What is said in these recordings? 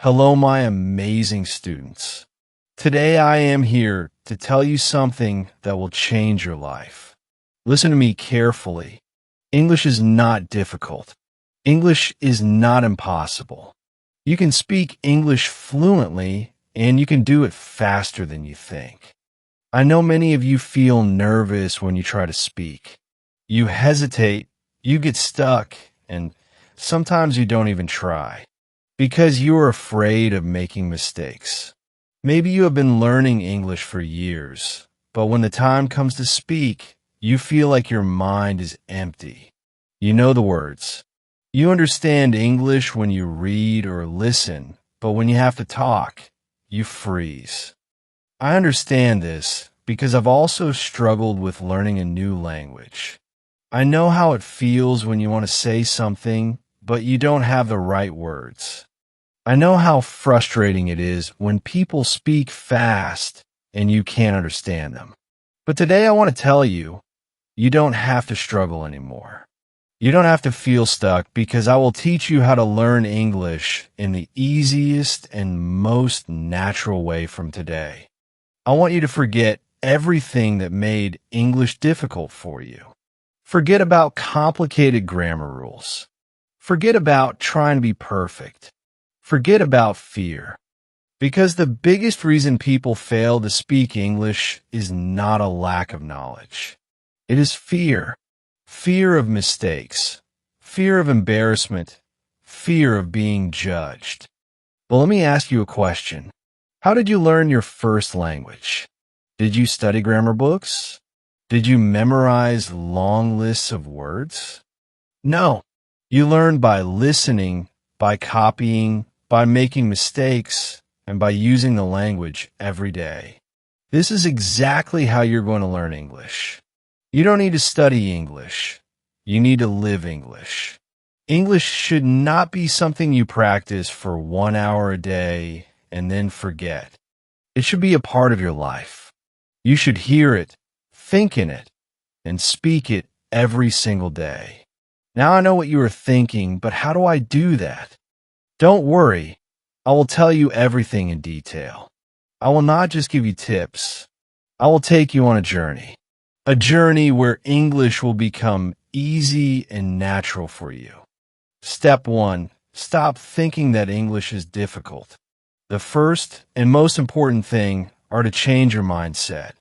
Hello, my amazing students. Today I am here to tell you something that will change your life. Listen to me carefully. English is not difficult. English is not impossible. You can speak English fluently, and you can do it faster than you think. I know many of you feel nervous when you try to speak. You hesitate, you get stuck, and sometimes you don't even try, because you are afraid of making mistakes. Maybe you have been learning English for years, but when the time comes to speak, you feel like your mind is empty. You know the words. You understand English when you read or listen, but when you have to talk, you freeze. I understand this because I've also struggled with learning a new language. I know how it feels when you want to say something, but you don't have the right words. I know how frustrating it is when people speak fast and you can't understand them. But today I want to tell you, you don't have to struggle anymore. You don't have to feel stuck because I will teach you how to learn English in the easiest and most natural way from today. I want you to forget everything that made English difficult for you. Forget about complicated grammar rules. Forget about trying to be perfect. Forget about fear. Because the biggest reason people fail to speak English is not a lack of knowledge. It is fear. Fear of mistakes. Fear of embarrassment. Fear of being judged. Well, let me ask you a question. How did you learn your first language? Did you study grammar books? Did you memorize long lists of words? No. You learn by listening, by copying, by making mistakes, and by using the language every day. This is exactly how you're going to learn English. You don't need to study English. You need to live English. English should not be something you practice for 1 hour a day and then forget. It should be a part of your life. You should hear it, think in it, and speak it every single day. Now I know what you are thinking, but how do I do that? Don't worry. I will tell you everything in detail. I will not just give you tips. I will take you on a journey. A journey where English will become easy and natural for you. Step 1. Stop thinking that English is difficult. The first and most important thing are to change your mindset.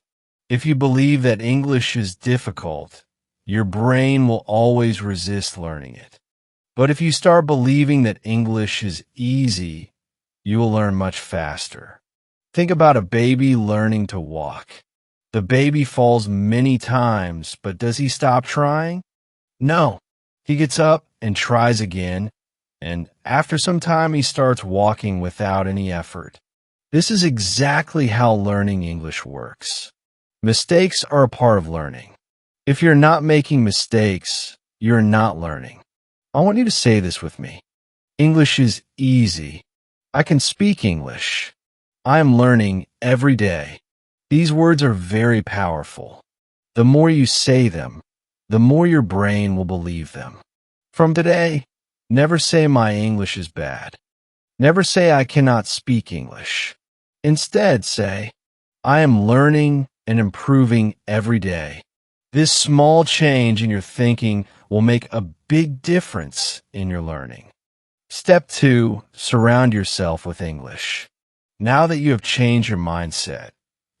If you believe that English is difficult, your brain will always resist learning it. But if you start believing that English is easy, you will learn much faster. Think about a baby learning to walk. The baby falls many times, but does he stop trying? No. He gets up and tries again, and after some time he starts walking without any effort. This is exactly how learning English works. Mistakes are a part of learning. If you're not making mistakes, you're not learning. I want you to say this with me. English is easy. I can speak English. I am learning every day. These words are very powerful. The more you say them, the more your brain will believe them. From today, never say my English is bad. Never say I cannot speak English. Instead, say, I am learning and improving every day. This small change in your thinking will make a big difference in your learning. Step 2, surround yourself with English. Now that you have changed your mindset,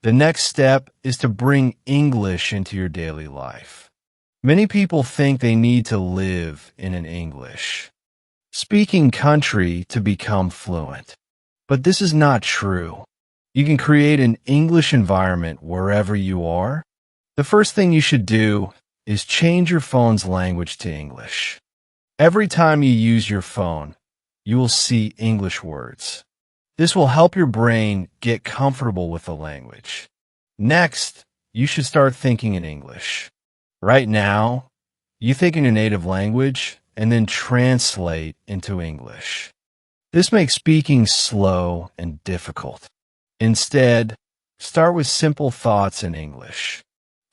the next step is to bring English into your daily life. Many people think they need to live in an English speaking country to become fluent. But this is not true. You can create an English environment wherever you are. The first thing you should do is change your phone's language to English. Every time you use your phone, you will see English words. This will help your brain get comfortable with the language. Next, you should start thinking in English. Right now, you think in your native language and then translate into English. This makes speaking slow and difficult. Instead, start with simple thoughts in English.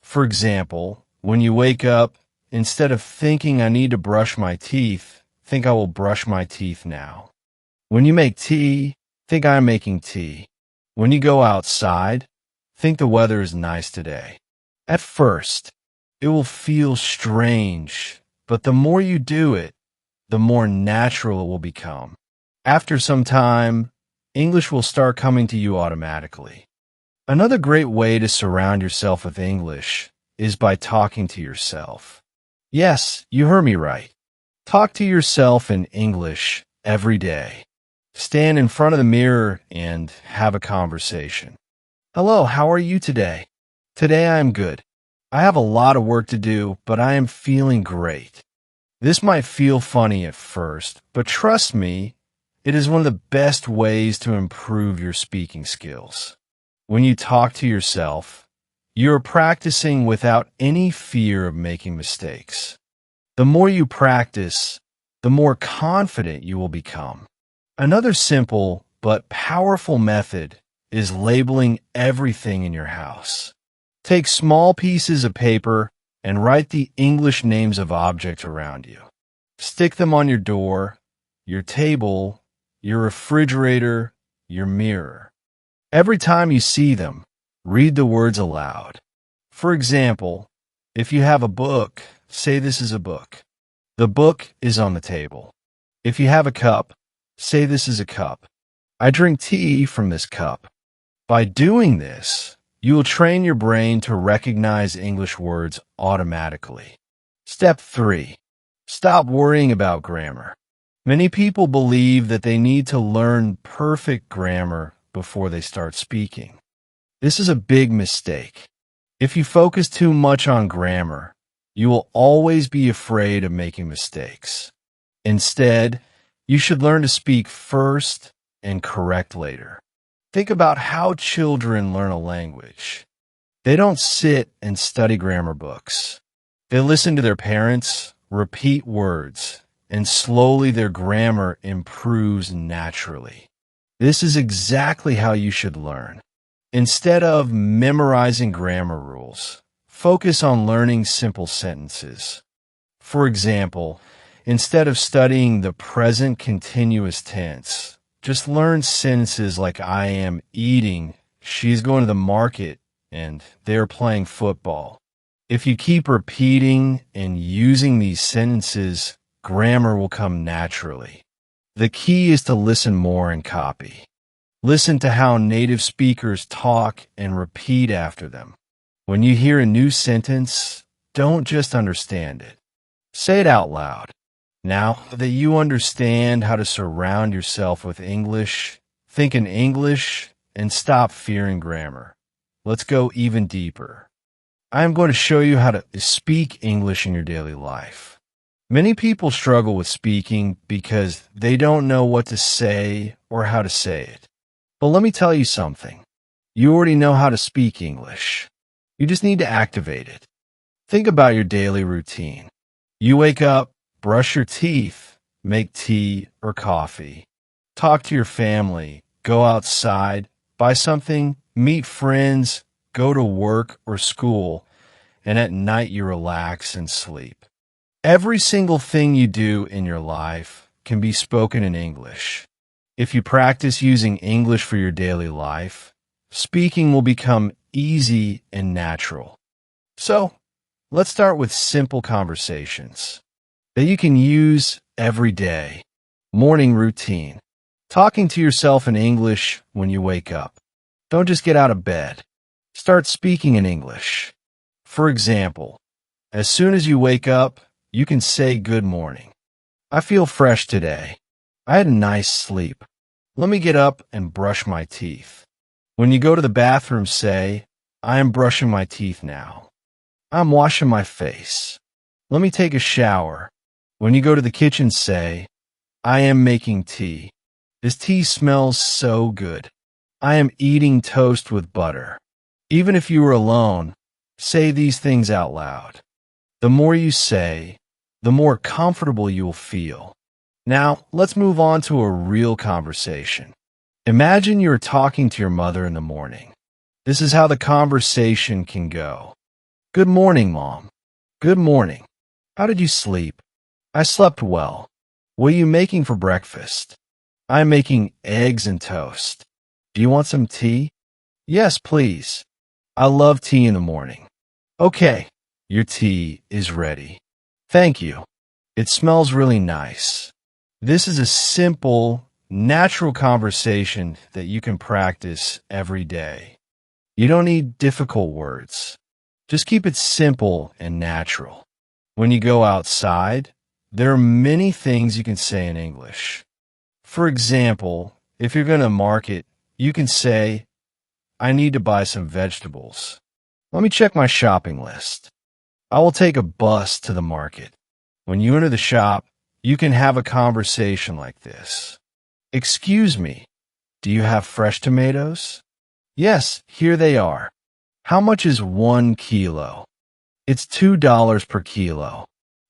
For example, when you wake up, instead of thinking I need to brush my teeth, think I will brush my teeth now. When you make tea, think I'm making tea. When you go outside, think the weather is nice today. At first, it will feel strange, but the more you do it, the more natural it will become. After some time, English will start coming to you automatically. Another great way to surround yourself with English is by talking to yourself. Yes, you heard me right. Talk to yourself in English every day. Stand in front of the mirror and have a conversation. Hello, how are you today? Today I am good. I have a lot of work to do, but I am feeling great. This might feel funny at first, but trust me, it is one of the best ways to improve your speaking skills. When you talk to yourself, you're practicing without any fear of making mistakes. The more you practice, the more confident you will become. Another simple but powerful method is labeling everything in your house. Take small pieces of paper and write the English names of objects around you. Stick them on your door, your table, your refrigerator, your mirror. Every time you see them, read the words aloud. For example, if you have a book, say this is a book. The book is on the table. If you have a cup, say this is a cup. I drink tea from this cup. By doing this, you will train your brain to recognize English words automatically. Step 3. Stop worrying about grammar. Many people believe that they need to learn perfect grammar before they start speaking. This is a big mistake. If you focus too much on grammar, you will always be afraid of making mistakes. Instead, you should learn to speak first and correct later. Think about how children learn a language. They don't sit and study grammar books. They listen to their parents, repeat words, and slowly their grammar improves naturally. This is exactly how you should learn. Instead of memorizing grammar rules, focus on learning simple sentences. For example, instead of studying the present continuous tense, just learn sentences like I am eating, she's going to the market, and they're playing football. If you keep repeating and using these sentences, grammar will come naturally. The key is to listen more and copy. Listen to how native speakers talk and repeat after them. When you hear a new sentence, don't just understand it. Say it out loud. Now that you understand how to surround yourself with English, think in English and stop fearing grammar. Let's go even deeper. I am going to show you how to speak English in your daily life. Many people struggle with speaking because they don't know what to say or how to say it. But let me tell you something. You already know how to speak English. You just need to activate it. Think about your daily routine. You wake up, brush your teeth, make tea or coffee, talk to your family, go outside, buy something, meet friends, go to work or school, and at night you relax and sleep. Every single thing you do in your life can be spoken in English. If you practice using English for your daily life, speaking will become easy and natural. So, let's start with simple conversations that you can use every day. Morning routine. Talking to yourself in English when you wake up. Don't just get out of bed. Start speaking in English. For example, as soon as you wake up, you can say good morning. I feel fresh today. I had a nice sleep. Let me get up and brush my teeth. When you go to the bathroom, say, I am brushing my teeth now. I'm washing my face. Let me take a shower. When you go to the kitchen, say, I am making tea. This tea smells so good. I am eating toast with butter. Even if you are alone, say these things out loud. The more you say, the more comfortable you will feel. Now, let's move on to a real conversation. Imagine you're talking to your mother in the morning. This is how the conversation can go. Good morning, Mom. Good morning. How did you sleep? I slept well. What are you making for breakfast? I'm making eggs and toast. Do you want some tea? Yes, please. I love tea in the morning. Okay, your tea is ready. Thank you. It smells really nice. This is a simple, natural conversation that you can practice every day. You don't need difficult words. Just keep it simple and natural. When you go outside, there are many things you can say in English. For example, if you're going to market, you can say, I need to buy some vegetables. Let me check my shopping list. I will take a bus to the market. When you enter the shop, you can have a conversation like this. Excuse me, do you have fresh tomatoes? Yes, here they are. How much is 1 kilo? It's $2 per kilo.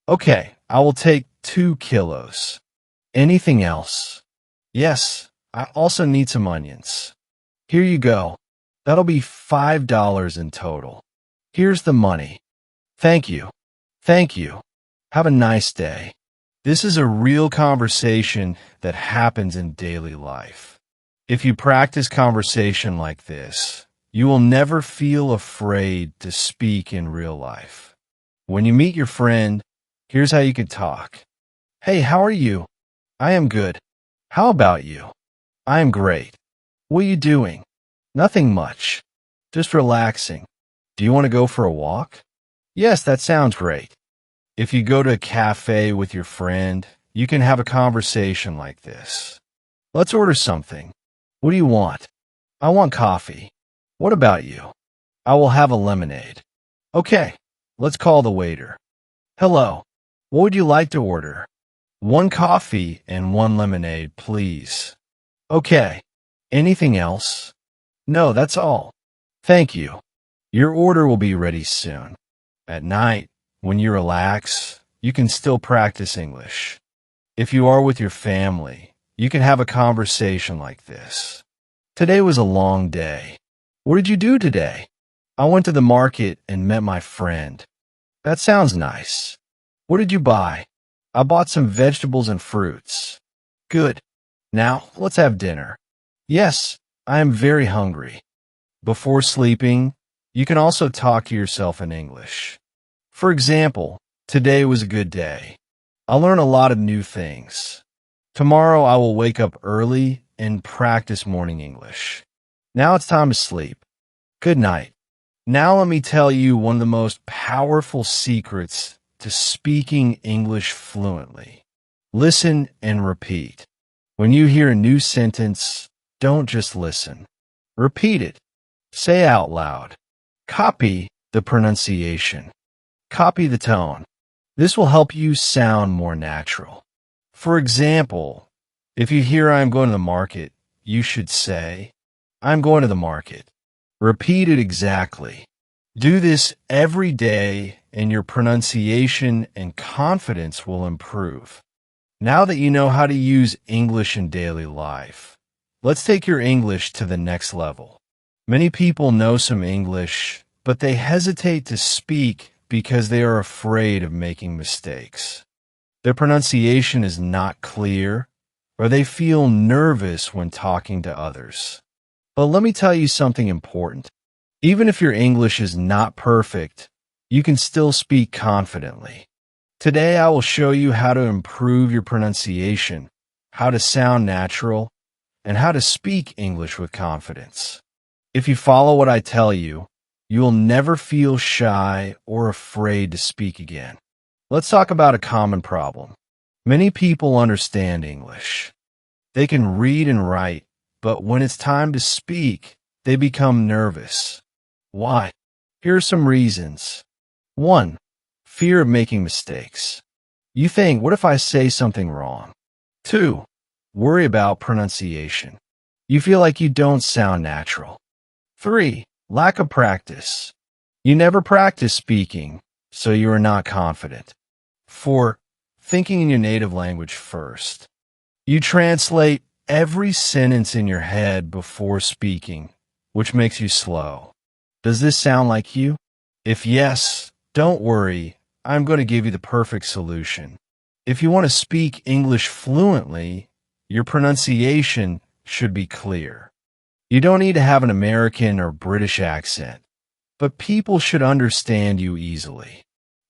Okay, I will take 2 kilos. Anything else? Yes, I also need some onions. Here you go. That'll be $5 in total. Here's the money. Thank you. Thank you. Have a nice day. This is a real conversation that happens in daily life. If you practice conversation like this, you will never feel afraid to speak in real life. When you meet your friend, here's how you can talk. Hey, how are you? I am good. How about you? I am great. What are you doing? Nothing much. Just relaxing. Do you want to go for a walk? Yes, that sounds great. If you go to a cafe with your friend, you can have a conversation like this. Let's order something. What do you want? I want coffee. What about you? I will have a lemonade. Okay, let's call the waiter. Hello, what would you like to order? 1 coffee and 1 lemonade, please. Okay, anything else? No, that's all. Thank you. Your order will be ready soon. At night, when you relax, you can still practice English. If you are with your family, you can have a conversation like this. Today was a long day. What did you do today? I went to the market and met my friend. That sounds nice. What did you buy? I bought some vegetables and fruits. Good. Now, let's have dinner. Yes, I am very hungry. Before sleeping, you can also talk to yourself in English. For example, today was a good day. I learned a lot of new things. Tomorrow I will wake up early and practice morning English. Now it's time to sleep. Good night. Now let me tell you one of the most powerful secrets to speaking English fluently. Listen and repeat. When you hear a new sentence, don't just listen. Repeat it. Say out loud. Copy the pronunciation. Copy the tone. This will help you sound more natural. For example, if you hear I'm going to the market, you should say, I'm going to the market. Repeat it exactly. Do this every day and your pronunciation and confidence will improve. Now that you know how to use English in daily life, let's take your English to the next level. Many people know some English, but they hesitate to speak because they are afraid of making mistakes. Their pronunciation is not clear, or they feel nervous when talking to others. But let me tell you something important. Even if your English is not perfect, you can still speak confidently. Today I will show you how to improve your pronunciation, how to sound natural, and how to speak English with confidence. If you follow what I tell you, you will never feel shy or afraid to speak again. Let's talk about a common problem. Many people understand English. They can read and write, but when it's time to speak, they become nervous. Why? Here are some reasons. 1. Fear of making mistakes. You think, what if I say something wrong? 2. Worry about pronunciation. You feel like you don't sound natural. 3. Lack of practice. You never practice speaking, so you are not confident. 4. Thinking in your native language first. You translate every sentence in your head before speaking, which makes you slow. Does this sound like you? If yes, don't worry, I'm going to give you the perfect solution. If you want to speak English fluently, your pronunciation should be clear. You don't need to have an American or British accent, but people should understand you easily.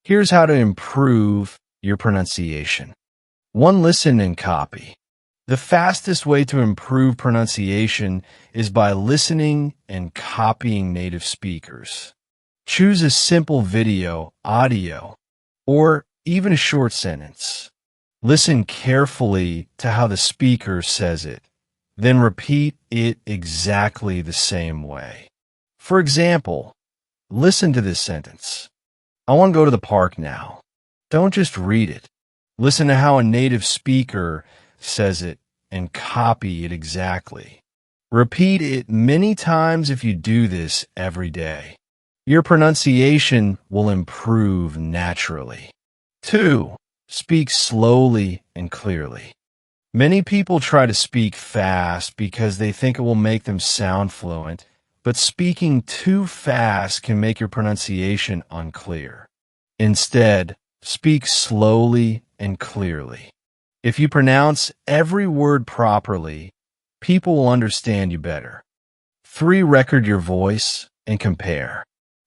Here's how to improve your pronunciation. 1. Listen and copy. The fastest way to improve pronunciation is by listening and copying native speakers. Choose a simple video, audio, or even a short sentence. Listen carefully to how the speaker says it, then repeat it exactly the same way. For example, listen to this sentence. I want to go to the park now. Don't just read it. Listen to how a native speaker says it and copy it exactly. Repeat it many times if you do this every day. Your pronunciation will improve naturally. 2. Speak slowly and clearly. Many people try to speak fast because they think it will make them sound fluent, but speaking too fast can make your pronunciation unclear. Instead, speak slowly and clearly. If you pronounce every word properly, people will understand you better. 3. Record your voice and compare.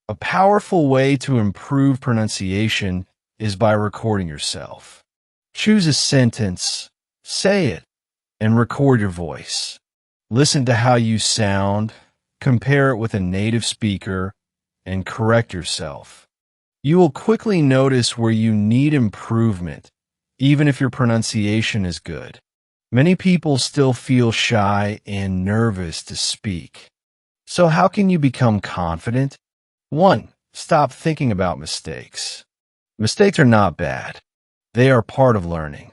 A powerful way to improve pronunciation is by recording yourself. Choose a sentence, say it, and record your voice. Listen to how you sound, compare it with a native speaker, and correct yourself. You will quickly notice where you need improvement, even if your pronunciation is good. Many people still feel shy and nervous to speak. So how can you become confident? 1. Stop thinking about mistakes. Mistakes are not bad. They are part of learning.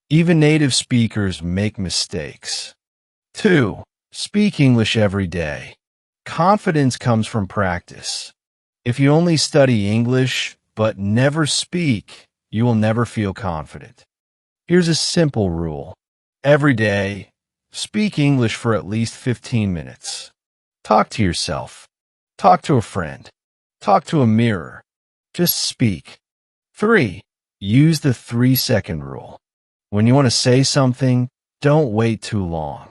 Even native speakers make mistakes. 2. Speak English every day. Confidence comes from practice. If you only study English but never speak, you will never feel confident. Here's a simple rule. Every day, speak English for at least 15 minutes. Talk to yourself. Talk to a friend. Talk to a mirror. Just speak. 3. Use the 3-second rule. When you want to say something, don't wait too long.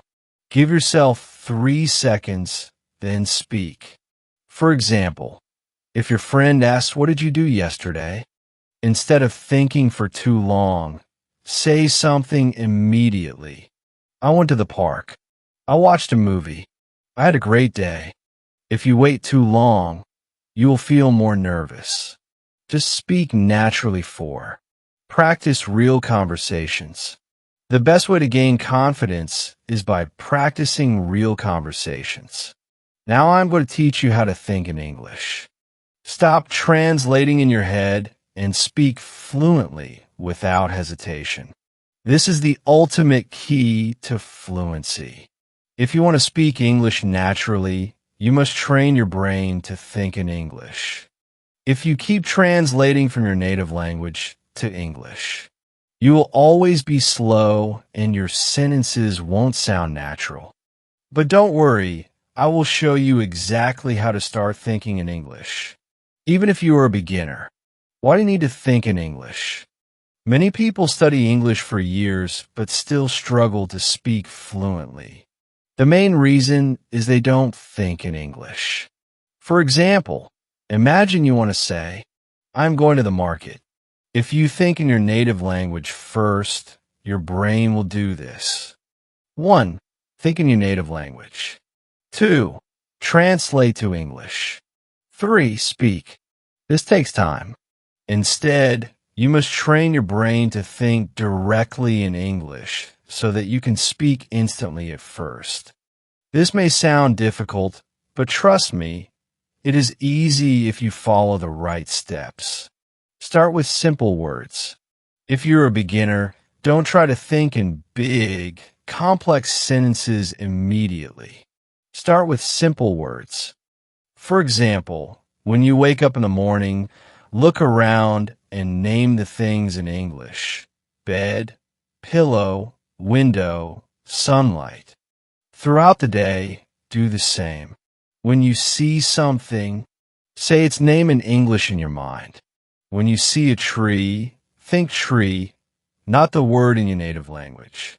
Give yourself 3 seconds, then speak. For example, if your friend asks, "What did you do yesterday?" Instead of thinking for too long, say something immediately. I went to the park. I watched a movie. I had a great day. If you wait too long, you will feel more nervous. Just speak naturally. 4. Practice real conversations. The best way to gain confidence is by practicing real conversations. Now I'm going to teach you how to think in English. Stop translating in your head and speak fluently without hesitation. This is the ultimate key to fluency. If you want to speak English naturally, you must train your brain to think in English. If you keep translating from your native language to English, you will always be slow and your sentences won't sound natural. But don't worry, I will show you exactly how to start thinking in English. Even if you are a beginner, why do you need to think in English? Many people study English for years but still struggle to speak fluently. The main reason is they don't think in English. For example, imagine you want to say, "I'm going to the market." If you think in your native language first, your brain will do this. 1. Think in your native language. 2. Translate to English. 3. Speak. This takes time. Instead, you must train your brain to think directly in English so that you can speak instantly at first. This may sound difficult, but trust me, it is easy if you follow the right steps. Start with simple words. If you're a beginner, don't try to think in big, complex sentences immediately. Start with simple words. For example, when you wake up in the morning, look around and name the things in English: bed, pillow, window, sunlight. Throughout the day, do the same. When you see something, say its name in English in your mind. When you see a tree, think tree, not the word in your native language.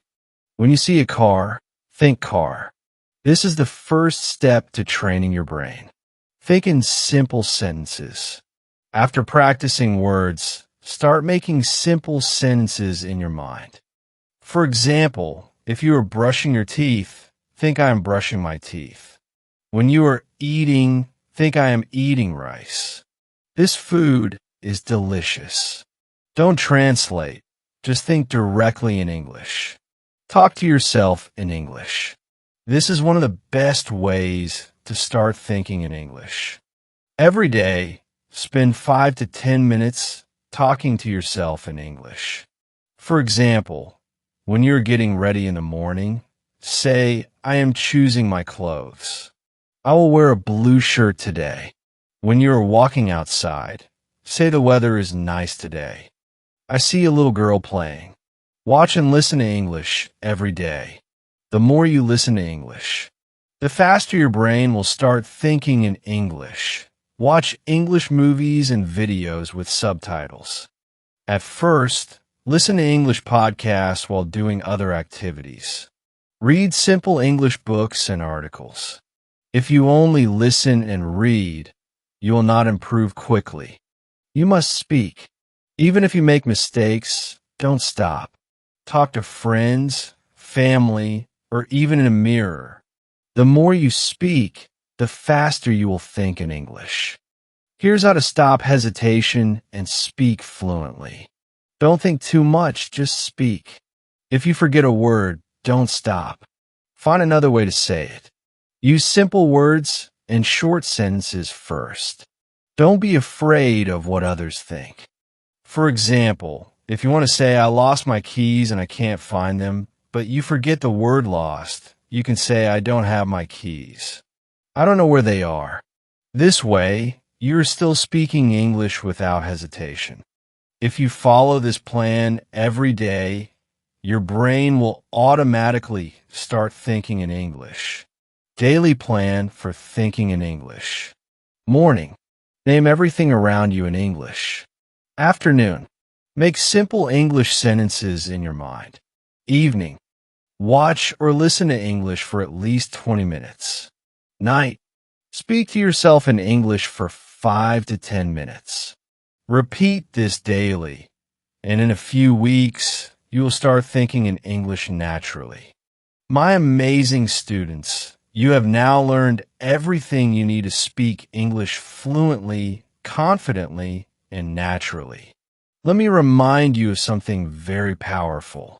When you see a car, think car. This is the first step to training your brain. Think in simple sentences. After practicing words, start making simple sentences in your mind. For example, if you are brushing your teeth, think I am brushing my teeth. When you are eating, think I am eating rice. This food is delicious. Don't translate. Just think directly in English. Talk to yourself in English. This is one of the best ways to start thinking in English. Every day, spend 5 to 10 minutes talking to yourself in English. For example, when you're getting ready in the morning, say, I am choosing my clothes. I will wear a blue shirt today. When you are walking outside, say the weather is nice today. I see a little girl playing. Watch and listen to English every day. The more you listen to English, the faster your brain will start thinking in English. Watch English movies and videos with subtitles. At first, listen to English podcasts while doing other activities. Read simple English books and articles. If you only listen and read, you will not improve quickly. You must speak. Even if you make mistakes, don't stop. Talk to friends, family, or even in a mirror. The more you speak, the faster you will think in English. Here's how to stop hesitation and speak fluently. Don't think too much, just speak. If you forget a word, don't stop. Find another way to say it. Use simple words and short sentences first. Don't be afraid of what others think. For example, if you want to say, I lost my keys and I can't find them, but you forget the word lost, you can say, I don't have my keys. I don't know where they are. This way, you're still speaking English without hesitation. If you follow this plan every day, your brain will automatically start thinking in English. Daily plan for thinking in English. Morning. Name everything around you in English. Afternoon. Make simple English sentences in your mind. Evening. Watch or listen to English for at least 20 minutes. Night. Speak to yourself in English for 5 to 10 minutes. Repeat this daily, and in a few weeks, you will start thinking in English naturally. My amazing students, you have now learned everything you need to speak English fluently, confidently, and naturally. Let me remind you of something very powerful.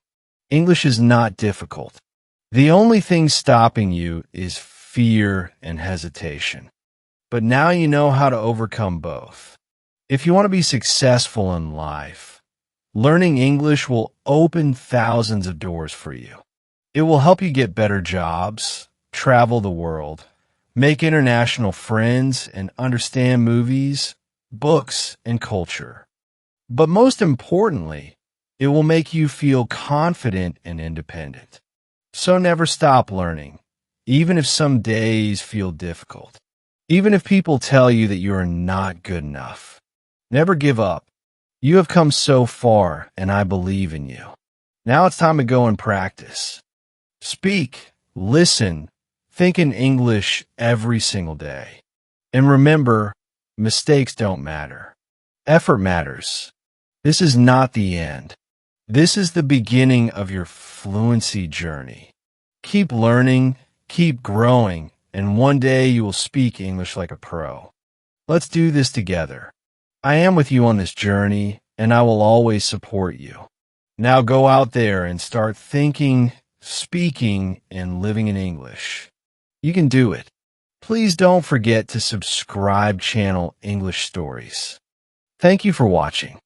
English is not difficult. The only thing stopping you is fear and hesitation. But now you know how to overcome both. If you want to be successful in life, learning English will open thousands of doors for you. It will help you get better jobs, travel the world, make international friends, and understand movies, books, and culture. But most importantly, it will make you feel confident and independent. So never stop learning, even if some days feel difficult. Even if people tell you that you are not good enough. Never give up. You have come so far, and I believe in you. Now it's time to go and practice. Speak, listen, think in English every single day. And remember, mistakes don't matter. Effort matters. This is not the end. This is the beginning of your fluency journey. Keep learning, keep growing, and one day you will speak English like a pro. Let's do this together. I am with you on this journey, and I will always support you. Now go out there and start thinking, speaking, and living in English. You can do it. Please don't forget to subscribe channel English Stories. Thank you for watching.